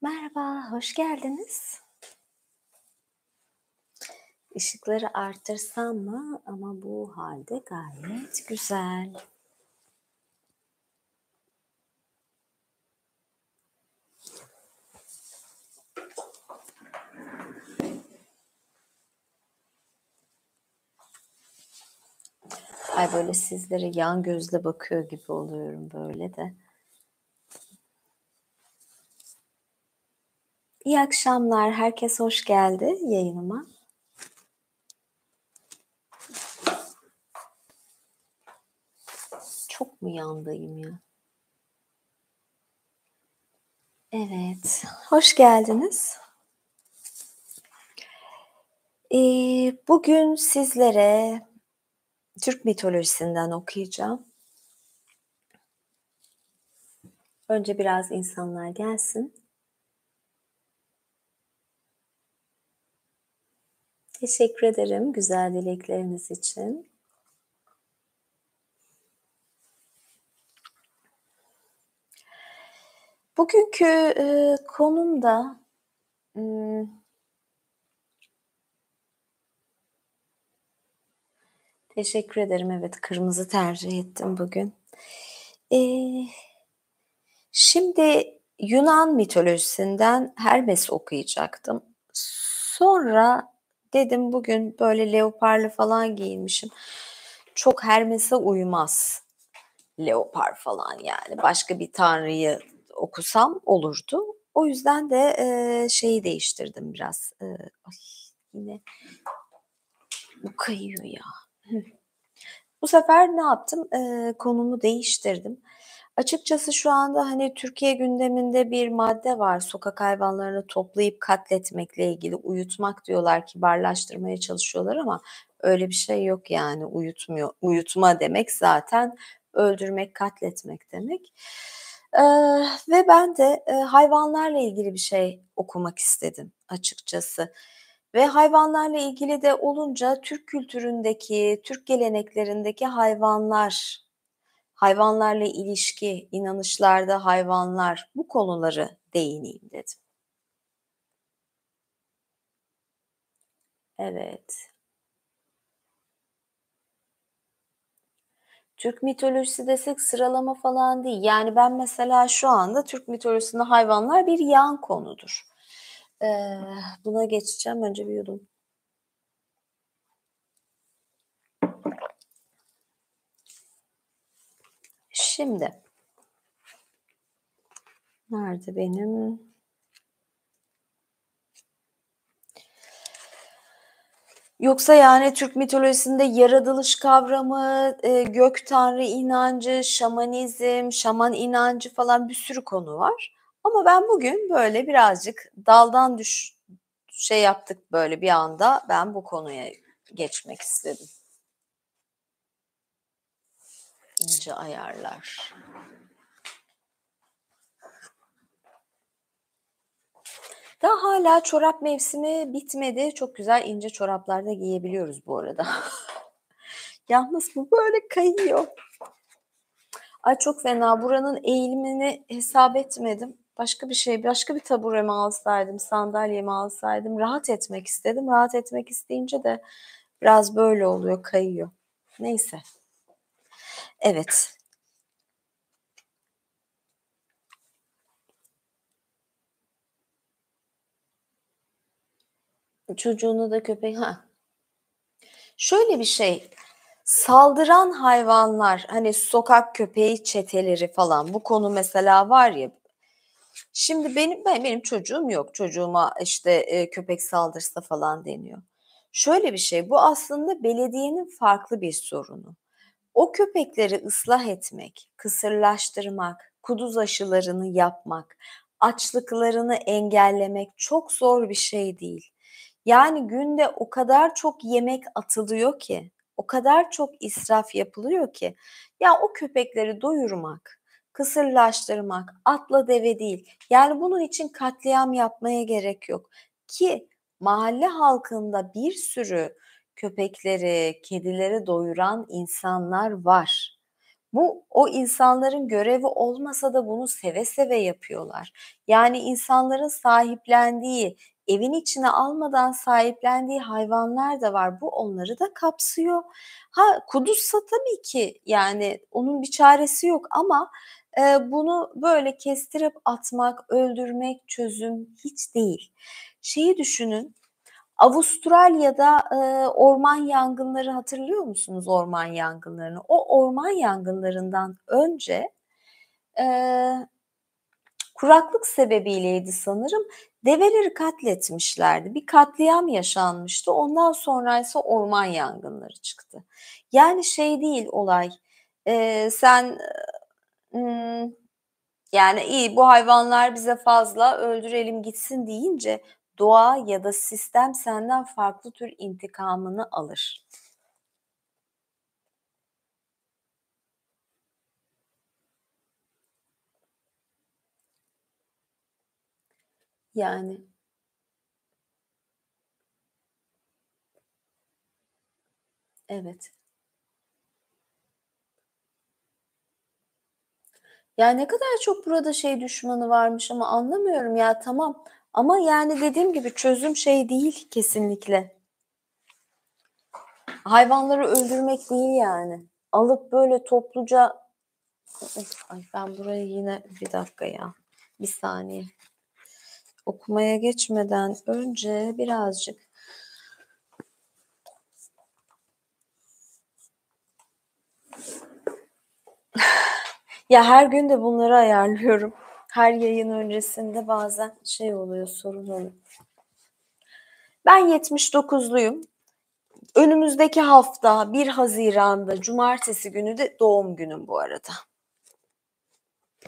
Merhaba, hoş geldiniz. Işıkları artırsam mı? Ama bu halde gayet güzel. Ay böyle sizlere yan gözle bakıyor gibi oluyorum böyle de. İyi akşamlar, herkes hoş geldi yayınıma. Çok mu yandayım ya? Evet, hoş geldiniz. Bugün sizlere Türk mitolojisinden okuyacağım. Önce biraz insanlar gelsin. Teşekkür ederim güzel dilekleriniz için. Bugünkü, konum da, teşekkür ederim. Evet, kırmızı tercih ettim bugün. Eee, Şimdi Yunan mitolojisinden Hermes okuyacaktım. Sonra dedim bugün böyle leoparlı falan giyinmişim. Çok Hermes'e uymaz leopar falan yani. Başka bir tanrıyı okusam olurdu. O yüzden de, şeyi değiştirdim biraz. Ay, yine bu kayıyor ya. Bu sefer ne yaptım? Konumu değiştirdim. Açıkçası şu anda, hani, Türkiye gündeminde bir madde var. Sokak hayvanlarını toplayıp katletmekle ilgili. Uyutmak diyorlar, kibarlaştırmaya çalışıyorlar ama öyle bir şey yok yani. Uyutma demek zaten öldürmek, katletmek demek. Ve ben de, hayvanlarla ilgili bir şey okumak istedim açıkçası. Ve hayvanlarla ilgili de olunca Türk kültüründeki, Türk geleneklerindeki hayvanlar, hayvanlarla ilişki, inanışlarda hayvanlar, bu konuları değineyim dedim. Evet. Türk mitolojisi desek sıralama falan değil. Yani ben mesela şu anda Türk mitolojisinde hayvanlar bir yan konudur. Eee, Buna geçeceğim. Önce bir yudum. Şimdi, nerede benim? Yoksa, yani, Türk mitolojisinde yaratılış kavramı, gök tanrı inancı, şamanizm, şaman inancı falan bir sürü konu var. Ama ben bugün böyle birazcık daldan şey yaptık böyle bir anda, ben bu konuya geçmek istedim. İnce ayarlar. Daha hâlâ çorap mevsimi bitmedi. Çok güzel ince çoraplar da giyebiliyoruz bu arada. Yalnız bu böyle kayıyor. Ay, çok fena. Buranın eğimini hesap etmedim. Başka bir şey, başka bir tabure mi alsaydım, sandalye mi alsaydım? Rahat etmek istedim. Rahat etmek isteyince de biraz böyle oluyor, kayıyor. Neyse. Evet. Çocuğunu da köpek şöyle bir şey, saldıran hayvanlar, hani, sokak köpeği çeteleri falan, bu konu mesela var ya. Şimdi benim çocuğum yok. Çocuğuma, işte, köpek saldırsa falan deniyor. Şöyle bir şey, bu aslında belediyenin farklı bir sorunu. O köpekleri ıslah etmek, kısırlaştırmak, kuduz aşılarını yapmak, açlıklarını engellemek çok zor bir şey değil. Yani günde o kadar çok yemek atılıyor ki, o kadar çok israf yapılıyor ki, ya o köpekleri doyurmak, kısırlaştırmak, atla deve değil. Yani bunun için katliam yapmaya gerek yok ki mahalle halkında bir sürü köpekleri, kedileri doyuran insanlar var. Bu o insanların görevi olmasa da bunu seve seve yapıyorlar. Yani insanların sahiplendiği, evin içine almadan sahiplendiği hayvanlar da var. Bu onları da kapsıyor. Ha, kuduzsa tabii ki yani onun bir çaresi yok ama, bunu böyle kestirip atmak, öldürmek çözüm hiç değil. Şeyi düşünün, Avustralya'da, orman yangınları hatırlıyor musunuz orman yangınlarını? O orman yangınlarından önce, eee, kuraklık sebebiyleydi sanırım, develeri katletmişlerdi. Bir katliam yaşanmıştı. Ondan sonraysa orman yangınları çıktı. Yani şey değil olay, sen, yani, iyi, bu hayvanlar bize fazla, öldürelim gitsin deyince doğa ya da sistem senden farklı tür intikamını alır. Yani, evet. Ya, ne kadar çok burada şey düşmanı varmış ama anlamıyorum ya, tamam ama yani dediğim gibi çözüm şey değil kesinlikle. Hayvanları öldürmek değil yani. Alıp böyle topluca. Ay, ben burayı yine bir dakika ya, bir saniye. Okumaya geçmeden önce birazcık. Ya, her gün de bunları ayarlıyorum. Her yayın öncesinde bazen şey oluyor, sorun oluyor. Ben 79'luyum. Önümüzdeki hafta 1 Haziran'da cumartesi günü de doğum günüm bu arada.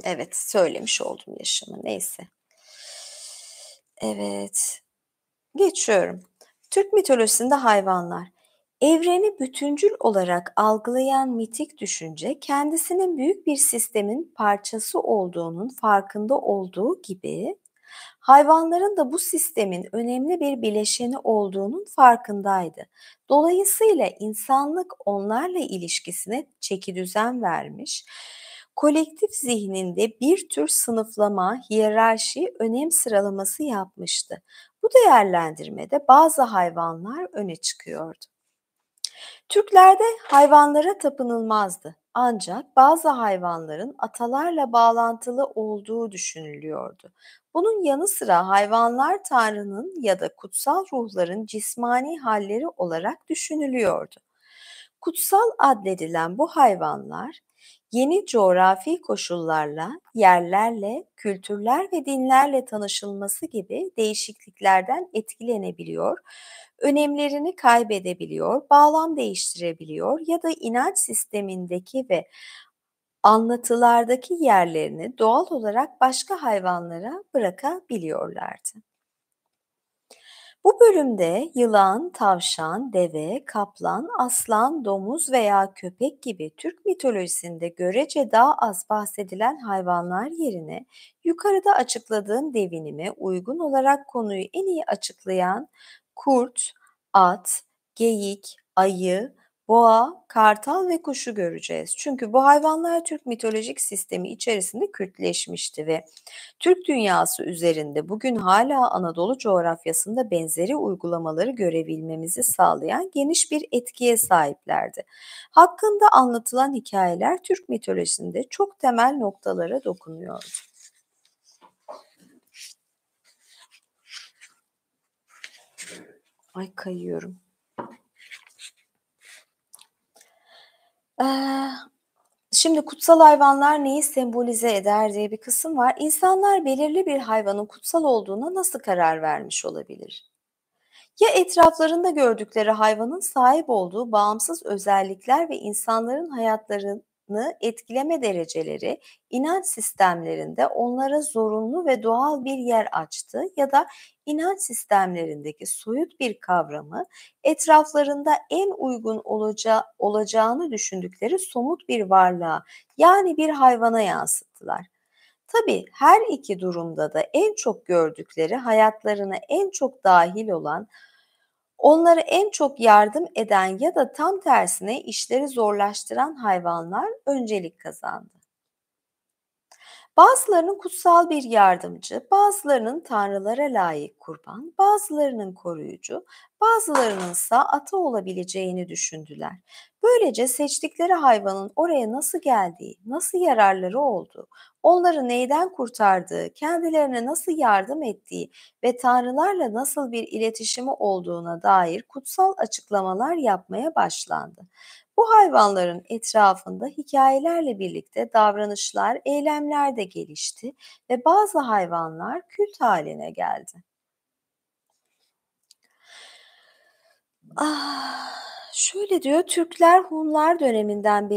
Evet, söylemiş oldum yaşımı, neyse. Evet, geçiyorum. Türk mitolojisinde hayvanlar. Evreni bütüncül olarak algılayan mitik düşünce, kendisinin büyük bir sistemin parçası olduğunun farkında olduğu gibi, hayvanların da bu sistemin önemli bir bileşeni olduğunun farkındaydı. Dolayısıyla insanlık onlarla ilişkisine çekidüzen vermiş, kolektif zihninde bir tür sınıflama, hiyerarşi, önem sıralaması yapmıştı. Bu değerlendirmede bazı hayvanlar öne çıkıyordu. Türklerde hayvanlara tapınılmazdı. Ancak bazı hayvanların atalarla bağlantılı olduğu düşünülüyordu. Bunun yanı sıra hayvanlar Tanrı'nın ya da kutsal ruhların cismani halleri olarak düşünülüyordu. Kutsal addedilen bu hayvanlar yeni coğrafi koşullarla, yerlerle, kültürler ve dinlerle tanışılması gibi değişikliklerden etkilenebiliyor, önemlerini kaybedebiliyor, bağlam değiştirebiliyor ya da inanç sistemindeki ve anlatılardaki yerlerini doğal olarak başka hayvanlara bırakabiliyorlardı. Bu bölümde yılan, tavşan, deve, kaplan, aslan, domuz veya köpek gibi Türk mitolojisinde görece daha az bahsedilen hayvanlar yerine yukarıda açıkladığım devinime uygun olarak konuyu en iyi açıklayan kurt, at, geyik, ayı, boğa, kartal ve kuşu göreceğiz. Çünkü bu hayvanlar Türk mitolojik sistemi içerisinde kültleşmişti ve Türk dünyası üzerinde bugün hala Anadolu coğrafyasında benzeri uygulamaları görebilmemizi sağlayan geniş bir etkiye sahiplerdi. Hakkında anlatılan hikayeler Türk mitolojisinde çok temel noktalara dokunuyordu. Ay, kayıyorum. Eee, Şimdi kutsal hayvanlar neyi sembolize eder diye bir kısım var. İnsanlar belirli bir hayvanın kutsal olduğuna nasıl karar vermiş olabilir? Ya etraflarında gördükleri hayvanın sahip olduğu bağımsız özellikler ve insanların hayatlarını etkileme dereceleri inanç sistemlerinde onlara zorunlu ve doğal bir yer açtı ya da inanç sistemlerindeki soyut bir kavramı etraflarında en uygun olacağını düşündükleri somut bir varlığa, yani bir hayvana yansıttılar. Tabii her iki durumda da en çok gördükleri, hayatlarına en çok dahil olan, Onlara en çok yardım eden ya da tam tersine işleri zorlaştıran hayvanlar öncelik kazandı. Bazılarının kutsal bir yardımcı, bazılarının tanrılara layık kurban, bazılarının koruyucu, bazılarının ise ata olabileceğini düşündüler. Böylece seçtikleri hayvanın oraya nasıl geldiği, nasıl yararları olduğu, onları neyden kurtardığı, kendilerine nasıl yardım ettiği ve tanrılarla nasıl bir iletişimi olduğuna dair kutsal açıklamalar yapmaya başlandı. Bu hayvanların etrafında hikayelerle birlikte davranışlar, eylemler de gelişti ve bazı hayvanlar kült haline geldi. Şöyle diyor, Türkler Hunlar döneminden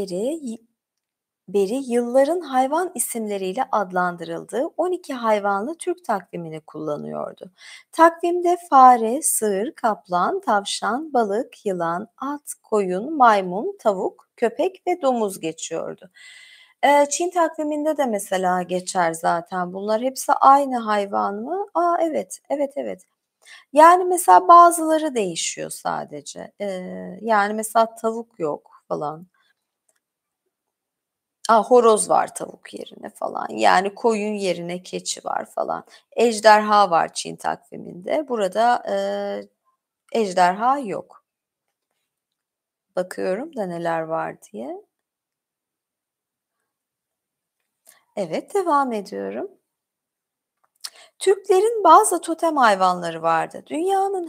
beri yılların hayvan isimleriyle adlandırıldığı 12 hayvanlı Türk takvimini kullanıyordu. Takvimde fare, sığır, kaplan, tavşan, balık, yılan, at, koyun, maymun, tavuk, köpek ve domuz geçiyordu. Çin takviminde de mesela geçer zaten. Bunlar hepsi aynı hayvan mı? Evet, evet, evet. Yani mesela bazıları değişiyor sadece. Yani mesela tavuk yok falan. Horoz var tavuk yerine falan. Yani koyun yerine keçi var falan. Ejderha var Çin takviminde. Burada, ejderha yok. Bakıyorum da neler var diye. Evet, devam ediyorum. Türklerin bazı totem hayvanları vardı. Dünyanın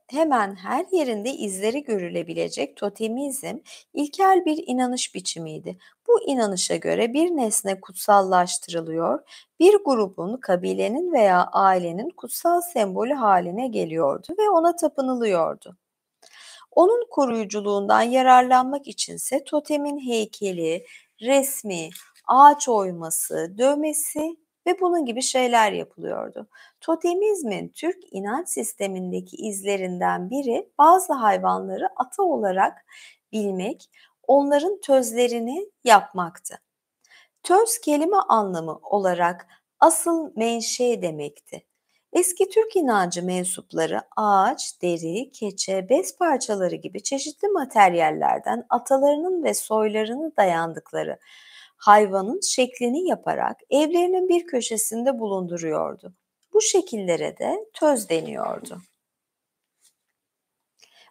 hemen her yerinde izleri görülebilecek totemizm ilkel bir inanış biçimiydi. Bu inanışa göre bir nesne kutsallaştırılıyor, bir grubun, kabilenin veya ailenin kutsal sembolü haline geliyordu ve ona tapınılıyordu. Onun koruyuculuğundan yararlanmak içinse totemin heykeli, resmi, ağaç oyması, dövmesi ve bunun gibi şeyler yapılıyordu. Totemizmin Türk inanç sistemindeki izlerinden biri bazı hayvanları ata olarak bilmek, onların tözlerini yapmaktı. Töz kelime anlamı olarak asıl menşe demekti. Eski Türk inancı mensupları ağaç, deri, keçe, bez parçaları gibi çeşitli materyallerden atalarının ve soylarını dayandıkları hayvanın şeklini yaparak evlerinin bir köşesinde bulunduruyordu. Bu şekillere de töz deniyordu.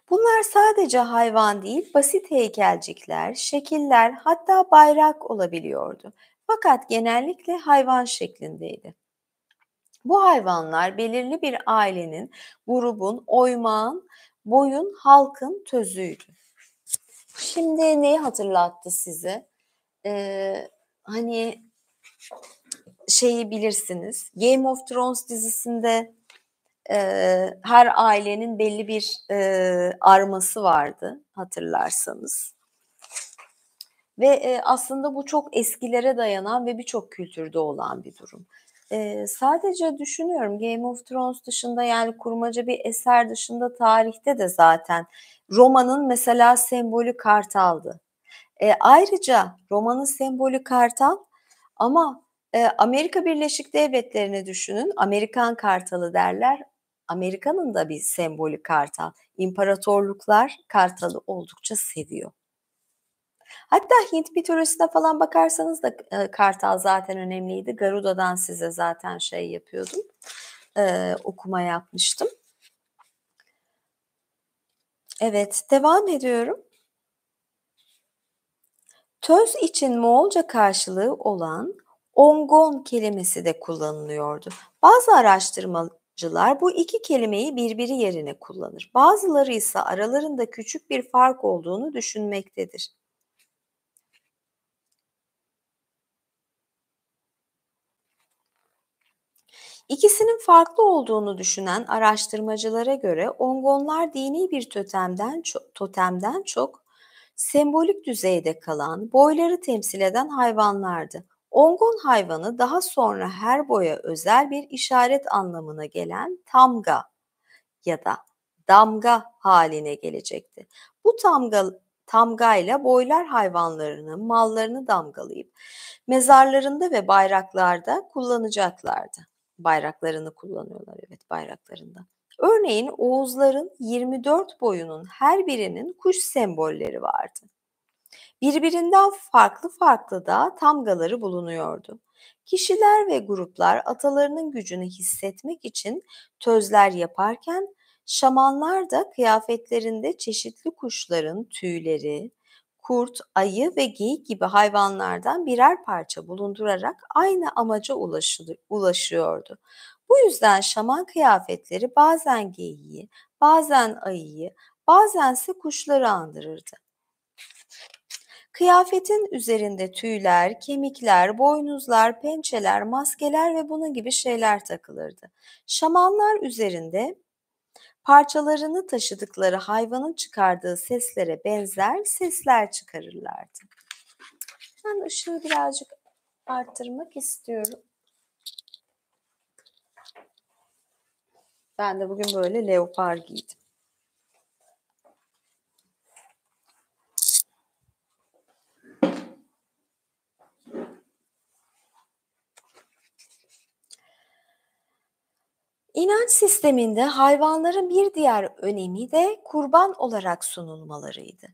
Bunlar sadece hayvan değil, basit heykelcikler, şekiller, hatta bayrak olabiliyordu. Fakat genellikle hayvan şeklindeydi. Bu hayvanlar belirli bir ailenin, grubun, oymağın, boyun, halkın tözüydü. Şimdi neyi hatırlattı size? Hani şeyi bilirsiniz, Game of Thrones dizisinde her ailenin belli bir arması vardı hatırlarsanız. Ve aslında bu çok eskilere dayanan ve birçok kültürde olan bir durum. Sadece düşünüyorum, Game of Thrones dışında, yani kurmaca bir eser dışında tarihte de zaten Roma'nın mesela sembolü kartaldı. Ayrıca Roma'nın sembolü kartal ama Amerika Birleşik Devletleri'ni düşünün, Amerikan kartalı derler. Amerika'nın da bir sembolü kartal. İmparatorluklar kartalı oldukça seviyor. Hatta Hint mitolojisine falan bakarsanız da, kartal zaten önemliydi. Garuda'dan size zaten şey yapıyordum, okuma yapmıştım. Evet, devam ediyorum. Töz için Moğolca karşılığı olan ongon kelimesi de kullanılıyordu. Bazı araştırmacılar bu iki kelimeyi birbiri yerine kullanır. Bazıları ise aralarında küçük bir fark olduğunu düşünmektedir. İkisinin farklı olduğunu düşünen araştırmacılara göre ongonlar dini bir totemden çok sembolik düzeyde kalan, boyları temsil eden hayvanlardı. Ongon hayvanı daha sonra her boya özel bir işaret anlamına gelen tamga ya da damga haline gelecekti. Bu tamgayla boylar hayvanlarını, mallarını damgalayıp mezarlarında ve bayraklarda kullanacaklardı. Bayraklarını kullanıyorlar, evet, bayraklarında. Örneğin oğuzların 24 boyunun her birinin kuş sembolleri vardı. Birbirinden farklı farklı da tamgaları bulunuyordu. Kişiler ve gruplar atalarının gücünü hissetmek için tözler yaparken, şamanlar da kıyafetlerinde çeşitli kuşların tüyleri, kurt, ayı ve geyik gibi hayvanlardan birer parça bulundurarak aynı amaca ulaşıyordu. Bu yüzden şaman kıyafetleri bazen geyiği, bazen ayıyı, bazense kuşları andırırdı. Kıyafetin üzerinde tüyler, kemikler, boynuzlar, pençeler, maskeler ve bunun gibi şeyler takılırdı. Şamanlar üzerinde parçalarını taşıdıkları hayvanın çıkardığı seslere benzer sesler çıkarırlardı. Ben ışığı birazcık arttırmak istiyorum. Ben de bugün böyle leopar giydim. İnanç sisteminde hayvanların bir diğer önemi de kurban olarak sunulmalarıydı.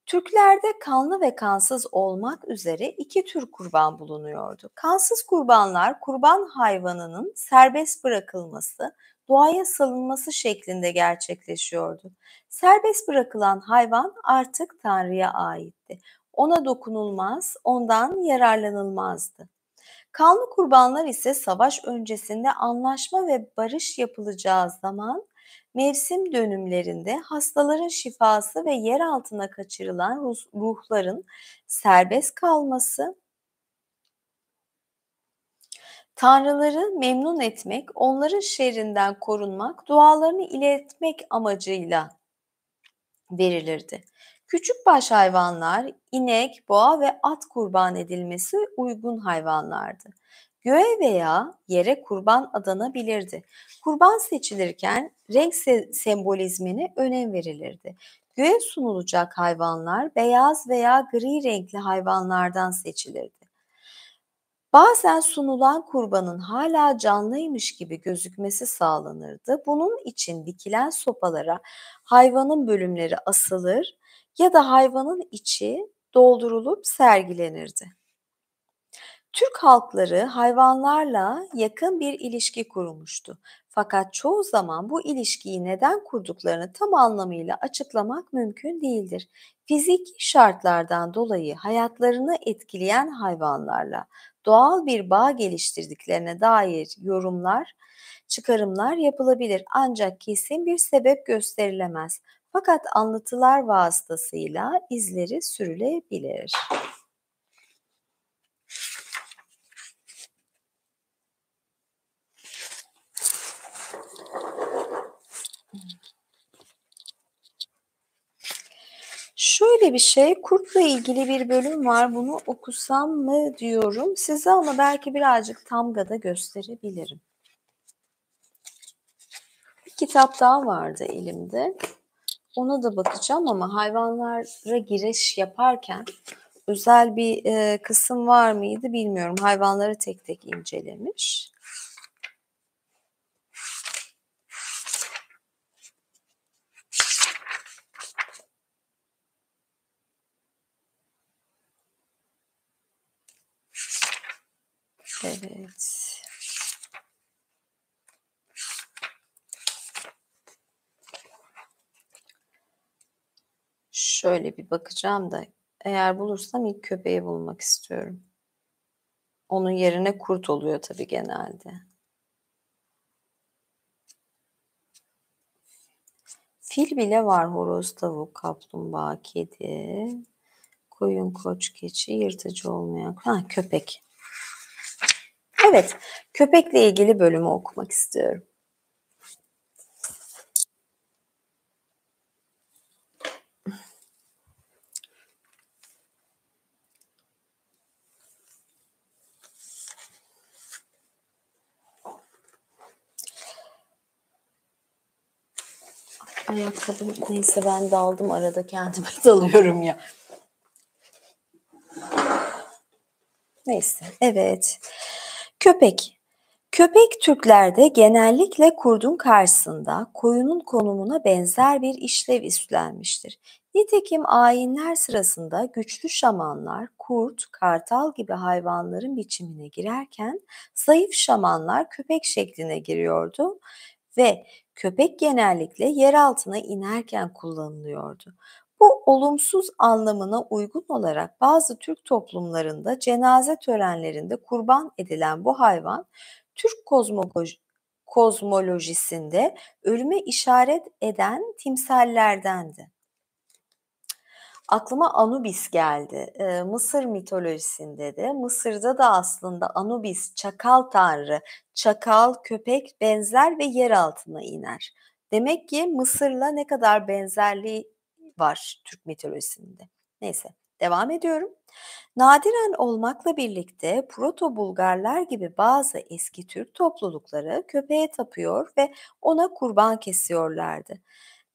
Türklerde kanlı ve kansız olmak üzere iki tür kurban bulunuyordu. Kansız kurbanlar, kurban hayvanının serbest bırakılması, doğaya salınması şeklinde gerçekleşiyordu. Serbest bırakılan hayvan artık Tanrı'ya aitti. Ona dokunulmaz, ondan yararlanılmazdı. Kanlı kurbanlar ise savaş öncesinde anlaşma ve barış yapılacağı zaman mevsim dönümlerinde hastaların şifası ve yer altına kaçırılan ruhların serbest kalması, tanrıları memnun etmek, onların şerrinden korunmak, dualarını iletmek amacıyla verilirdi. Küçükbaş hayvanlar, inek, boğa ve at kurban edilmesi uygun hayvanlardı. Göğe veya yere kurban adanabilirdi. Kurban seçilirken renk sembolizmine önem verilirdi. Göğe sunulacak hayvanlar beyaz veya gri renkli hayvanlardan seçilirdi. Bazen sunulan kurbanın hala canlıymış gibi gözükmesi sağlanırdı. Bunun için dikilen sopalara hayvanın bölümleri asılır ya da hayvanın içi doldurulup sergilenirdi. Türk halkları hayvanlarla yakın bir ilişki kurmuştu. Fakat çoğu zaman bu ilişkiyi neden kurduklarını tam anlamıyla açıklamak mümkün değildir. Fiziki şartlardan dolayı hayatlarını etkileyen hayvanlarla doğal bir bağ geliştirdiklerine dair çıkarımlar yapılabilir ancak kesin bir sebep gösterilemez. Fakat anlatılar vasıtasıyla izleri sürülebilir. Şöyle bir şey, kurtla ilgili bir bölüm var. Bunu okusam mı diyorum size ama belki birazcık Tamga'da gösterebilirim. Bir kitap daha vardı elimde. Ona da bakacağım ama hayvanlara giriş yaparken özel bir kısım var mıydı bilmiyorum. Hayvanları tek tek incelemiş. Evet. Şöyle bir bakacağım da eğer bulursam ilk köpeği bulmak istiyorum. Onun yerine kurt oluyor tabii genelde. Fil bile var, horoz, tavuk, kaplumbağa, kedi, koyun, koç, keçi, yırtıcı olmayan, köpek. Evet, köpekle ilgili bölümü okumak istiyorum. Ayakkabı neyse ben daldım arada kendime dalıyorum ya. Neyse evet. Köpek. Köpek Türklerde genellikle kurdun karşısında koyunun konumuna benzer bir işlev üstlenmiştir. Nitekim ayinler sırasında güçlü şamanlar kurt, kartal gibi hayvanların biçimine girerken zayıf şamanlar köpek şekline giriyordu ve köpek genellikle yer altına inerken kullanılıyordu. Bu olumsuz anlamına uygun olarak bazı Türk toplumlarında cenaze törenlerinde kurban edilen bu hayvan Türk kozmolojisinde ölüme işaret eden timsallerdendi. Aklıma Anubis geldi. Mısır mitolojisinde de, Mısır'da da aslında Anubis çakal tanrı, çakal, köpek benzer ve yer altına iner. Demek ki Mısır'la ne kadar benzerliği var Türk mitolojisinde. Neyse, devam ediyorum. Nadiren olmakla birlikte Proto-Bulgarlar gibi bazı eski Türk toplulukları köpeğe tapıyor ve ona kurban kesiyorlardı.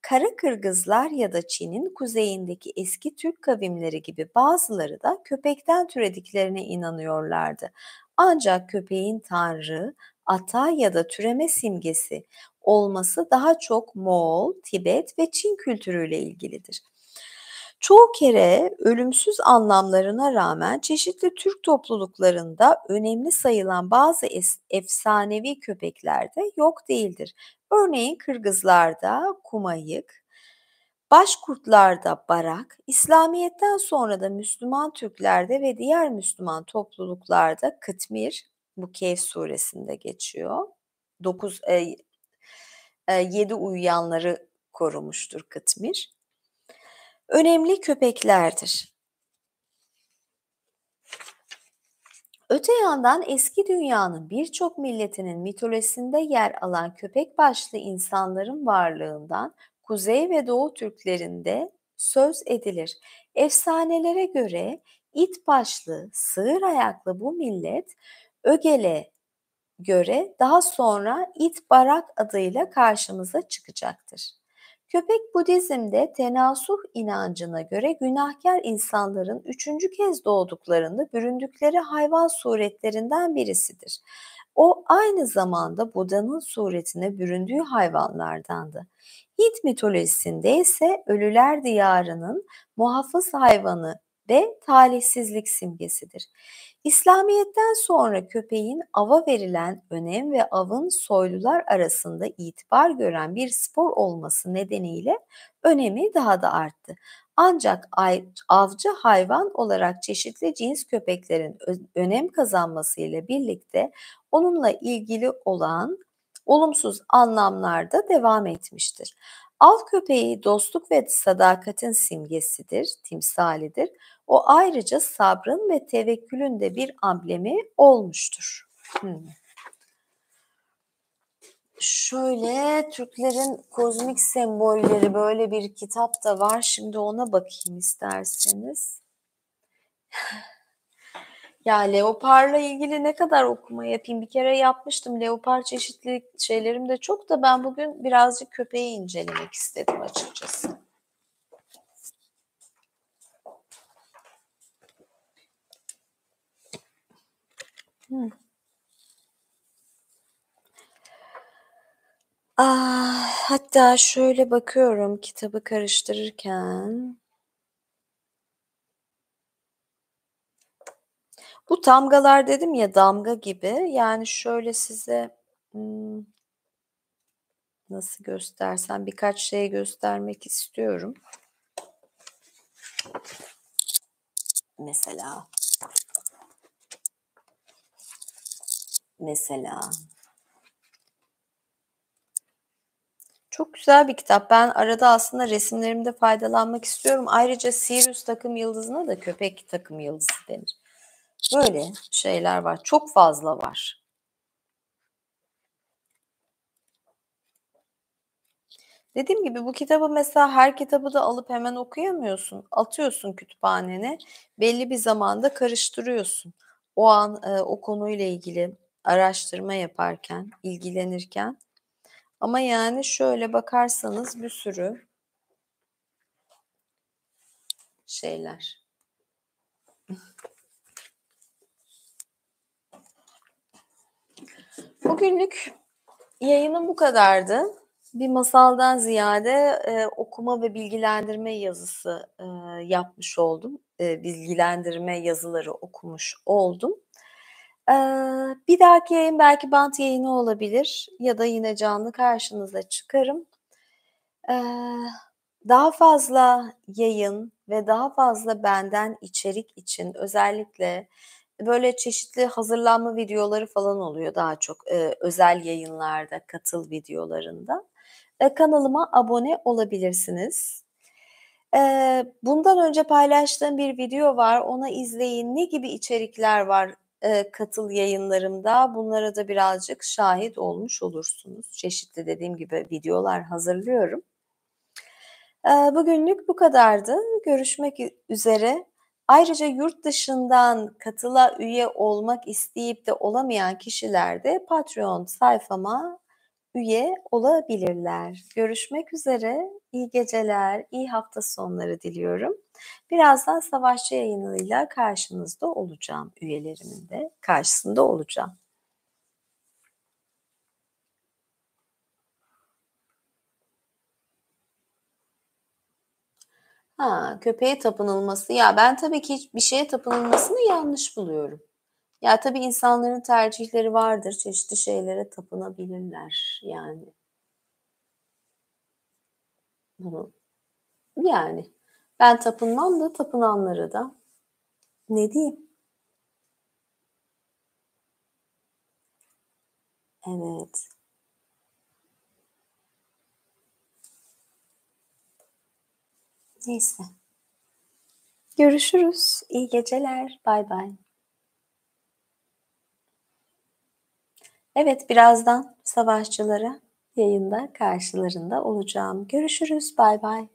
Kara Kırgızlar ya da Çin'in kuzeyindeki eski Türk kavimleri gibi bazıları da köpekten türediklerine inanıyorlardı. Ancak köpeğin tanrı, ata ya da türeme simgesi olması daha çok Moğol, Tibet ve Çin kültürüyle ilgilidir. Çoğu kere ölümsüz anlamlarına rağmen çeşitli Türk topluluklarında önemli sayılan bazı efsanevi köpekler de yok değildir. Örneğin Kırgızlarda kumayık, Başkurtlarda barak, İslamiyet'ten sonra da Müslüman Türklerde ve diğer Müslüman topluluklarda kıtmir, bu Kehf suresinde geçiyor. 7 uyuyanları korumuştur kıtmir. Önemli köpeklerdir. Öte yandan eski dünyanın birçok milletinin mitolojisinde yer alan köpek başlı insanların varlığından Kuzey ve Doğu Türklerinde söz edilir. Efsanelere göre it başlı, sığır ayaklı bu millet Ögel'e göre daha sonra it barak adıyla karşımıza çıkacaktır. Köpek Budizm'de tenasuh inancına göre günahkar insanların üçüncü kez doğduklarında büründükleri hayvan suretlerinden birisidir. O aynı zamanda Buda'nın suretine büründüğü hayvanlardandı. Hint mitolojisinde ise ölüler diyarının muhafız hayvanı ve talihsizlik simgesidir. İslamiyet'ten sonra köpeğin ava verilen önem ve avın soylular arasında itibar gören bir spor olması nedeniyle önemi daha da arttı. Ancak avcı hayvan olarak çeşitli cins köpeklerin önem kazanmasıyla birlikte onunla ilgili olan olumsuz anlamlar da devam etmiştir. Av köpeği dostluk ve sadakatin simgesidir, timsalidir. O ayrıca sabrın ve tevekkülün de bir amblemi olmuştur. Şöyle Türklerin kozmik sembolleri böyle bir kitap da var. Şimdi ona bakayım isterseniz. Ya leoparla ilgili ne kadar okuma yapayım? Bir kere yapmıştım. Leopar çeşitli şeylerim de çok da ben bugün birazcık köpeği incelemek istedim açıkçası. Hatta şöyle bakıyorum kitabı karıştırırken. Bu tamgalar dedim ya damga gibi. Yani şöyle size nasıl göstersem birkaç şey göstermek istiyorum. Mesela. Çok güzel bir kitap. Ben arada aslında resimlerimde faydalanmak istiyorum. Ayrıca Sirius takım yıldızına da köpek takım yıldızı denir. Böyle şeyler var. Çok fazla var. Dediğim gibi bu kitabı mesela her kitabı da alıp hemen okuyamıyorsun. Atıyorsun kütüphanene. Belli bir zamanda karıştırıyorsun. O an o konuyla ilgili araştırma yaparken, ilgilenirken. Ama yani şöyle bakarsanız bir sürü şeyler. Bugünlük yayınım bu kadardı. Bir masaldan ziyade, okuma ve bilgilendirme yazısı, yapmış oldum. Bilgilendirme yazıları okumuş oldum. Bir dahaki yayın belki bant yayını olabilir ya da yine canlı karşınıza çıkarım. Eee, Daha fazla yayın ve daha fazla benden içerik için özellikle böyle çeşitli hazırlanma videoları falan oluyor daha çok, özel yayınlarda, katıl videolarında. Kanalıma abone olabilirsiniz. Bundan önce paylaştığım bir video var, onu izleyin. Ne gibi içerikler var, katıl yayınlarımda? Bunlara da birazcık şahit olmuş olursunuz. Çeşitli dediğim gibi videolar hazırlıyorum. Bugünlük bu kadardı. Görüşmek üzere. Ayrıca yurt dışından katıla üye olmak isteyip de olamayan kişiler de Patreon sayfama üye olabilirler. Görüşmek üzere. İyi geceler, iyi hafta sonları diliyorum. Birazdan savaşçı yayınıyla karşınızda olacağım. Üyelerimin de karşısında olacağım. Ha, köpeğe tapınılması. Ya ben tabii ki bir şeye tapınılmasını yanlış buluyorum. Ya tabii insanların tercihleri vardır. Çeşitli şeylere tapınabilirler. Yani bunu yani ben tapınmam da tapınanlara da ne diyeyim? Evet. Neyse. Görüşürüz. İyi geceler. Bay bay. Evet, birazdan savaşçılara yayında karşılarında olacağım. Görüşürüz. Bay bay.